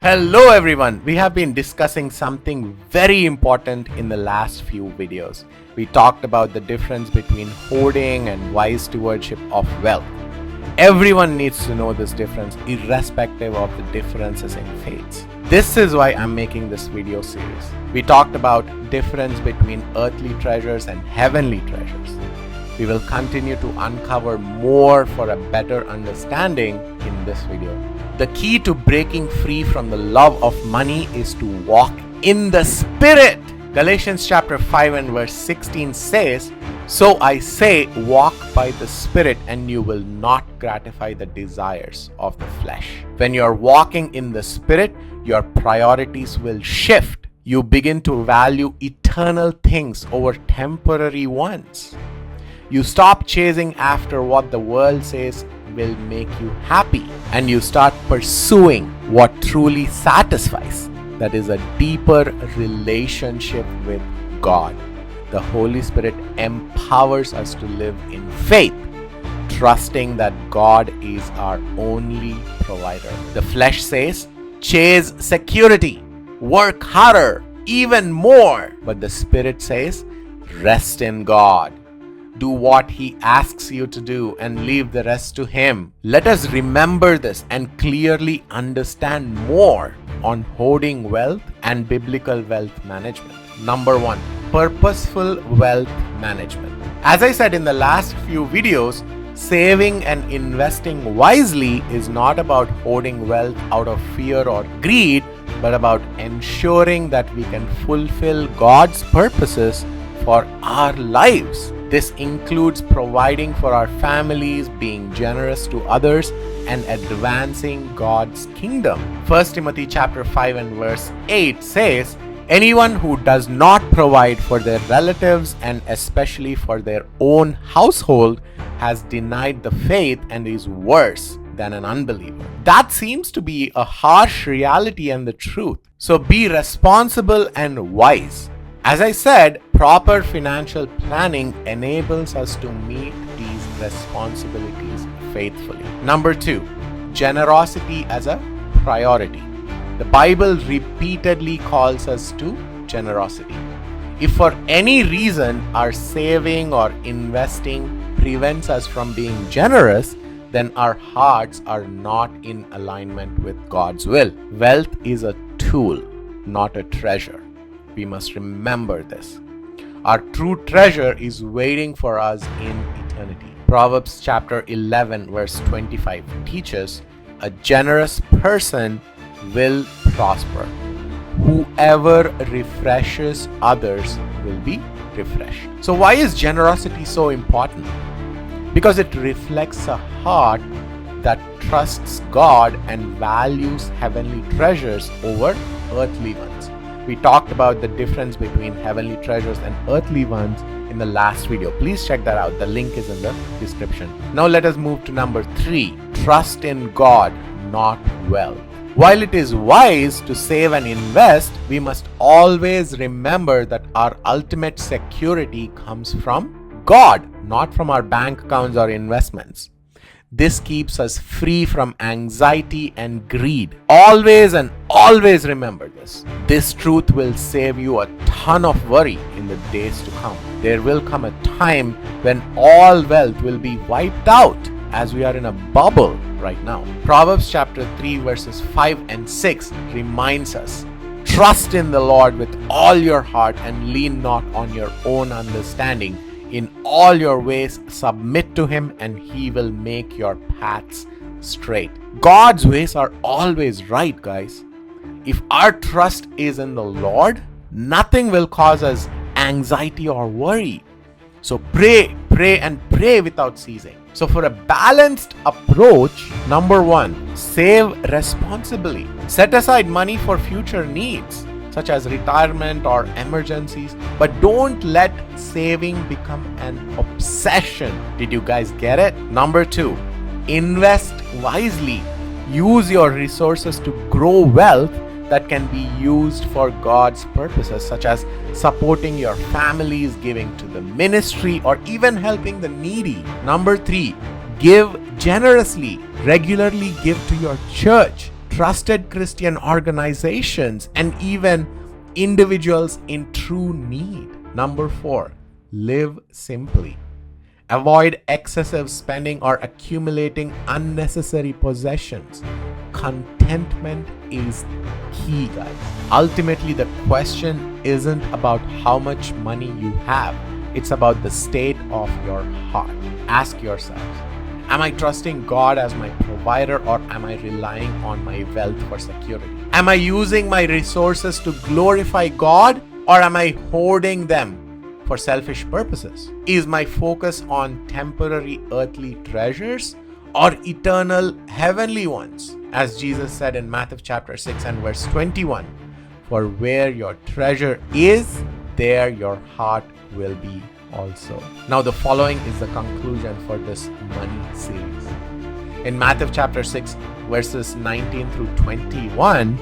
Hello everyone, we have been discussing something very important in the last few videos. We talked about the difference between hoarding and wise stewardship of wealth. Everyone needs to know this difference irrespective of the differences in faiths. This is why I'm making this video series. We talked about difference between earthly treasures and heavenly treasures. We will continue to uncover more for a better understanding in this video. The key to breaking free from the love of money is to walk in the Spirit. Galatians chapter 5 and verse 16 says, "So I say, walk by the Spirit, and you will not gratify the desires of the flesh." When you're walking in the Spirit, your priorities will shift. You begin to value eternal things over temporary ones. You stop chasing after what the world says will make you happy, and you start pursuing what truly satisfies. That is a deeper relationship with God. The Holy Spirit empowers us to live in faith, trusting that God is our only provider. The flesh says, chase security, work harder, even more. But the Spirit says, rest in God. Do what He asks you to do and leave the rest to Him. Let us remember this and clearly understand more on hoarding wealth and biblical wealth management. Number 1, purposeful wealth management. As I said in the last few videos, saving and investing wisely is not about hoarding wealth out of fear or greed, but about ensuring that we can fulfill God's purposes for our lives. This includes providing for our families, being generous to others, and advancing God's kingdom. 1 Timothy chapter 5 and verse 8 says, "Anyone who does not provide for their relatives and especially for their own household has denied the faith and is worse than an unbeliever." That seems to be a harsh reality and the truth. So be responsible and wise. As I said, proper financial planning enables us to meet these responsibilities faithfully. Number 2, generosity as a priority. The Bible repeatedly calls us to generosity. If for any reason our saving or investing prevents us from being generous, then our hearts are not in alignment with God's will. Wealth is a tool, not a treasure. We must remember this. Our true treasure is waiting for us in eternity. Proverbs chapter 11 verse 25 teaches, "A generous person will prosper. Whoever refreshes others will be refreshed." So why is generosity so important? Because it reflects a heart that trusts God and values heavenly treasures over earthly ones. We talked about the difference between heavenly treasures and earthly ones in the last video. Please check that out. The link is in the description. Now let us move to number 3. Trust in God, not wealth. While it is wise to save and invest, we must always remember that our ultimate security comes from God, not from our bank accounts or investments. This keeps us free from anxiety and greed. Always and always remember this. This truth will save you a ton of worry in the days to come. There will come a time when all wealth will be wiped out, as we are in a bubble right now. Proverbs chapter 3 verses 5 and 6 reminds us, "Trust in the Lord with all your heart and lean not on your own understanding. In all your ways submit to Him, and He will make your paths straight." God's ways are always right, guys. If our trust is in the Lord, nothing will cause us anxiety or worry. So pray, and pray without ceasing. So for a balanced approach, number 1, save responsibly. Set aside money for future needs, such as retirement or emergencies, but don't let saving become an obsession. Did you guys get it? Number 2, invest wisely. Use your resources to grow wealth that can be used for God's purposes, such as supporting your families, giving to the ministry, or even helping the needy. Number 3, give generously. Regularly give to your church. trusted Christian organizations, and even individuals in true need. Number 4, live simply. Avoid excessive spending or accumulating unnecessary possessions. Contentment is key, guys. Ultimately, the question isn't about how much money you have. It's about the state of your heart. Ask yourselves, am I trusting God as my provider, or am I relying on my wealth for security? Am I using my resources to glorify God, or am I hoarding them for selfish purposes? Is my focus on temporary earthly treasures or eternal heavenly ones? As Jesus said in Matthew chapter 6 and verse 21, for where your treasure is, there your heart will be also. Now the following is the conclusion for this money series. In Matthew chapter 6 verses 19 through 21,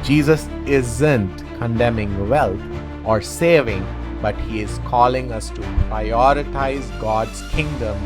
Jesus isn't condemning wealth or saving, but he is calling us to prioritize God's kingdom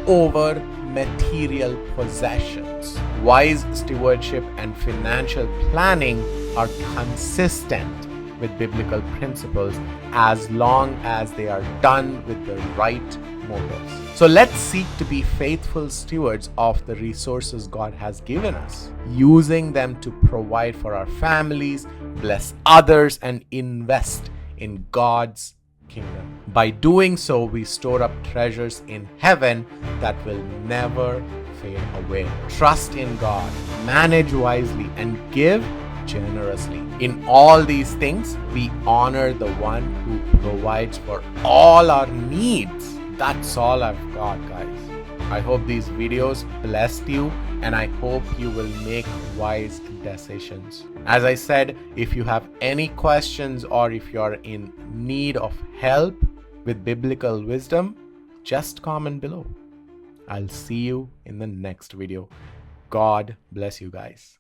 over material possessions. Wise stewardship and financial planning are consistent with biblical principles as long as they are done with the right motives. So let's seek to be faithful stewards of the resources God has given us, using them to provide for our families, bless others, and invest in God's kingdom. By doing so, we store up treasures in heaven that will never fade away. Trust in God, manage wisely, and give generously. In all these things, we honor the one who provides for all our needs. That's all I've got, guys. I hope these videos blessed you, and I hope you will make wise decisions. As I said, if you have any questions or if you're in need of help with biblical wisdom, just comment below. I'll see you in the next video. God bless you guys.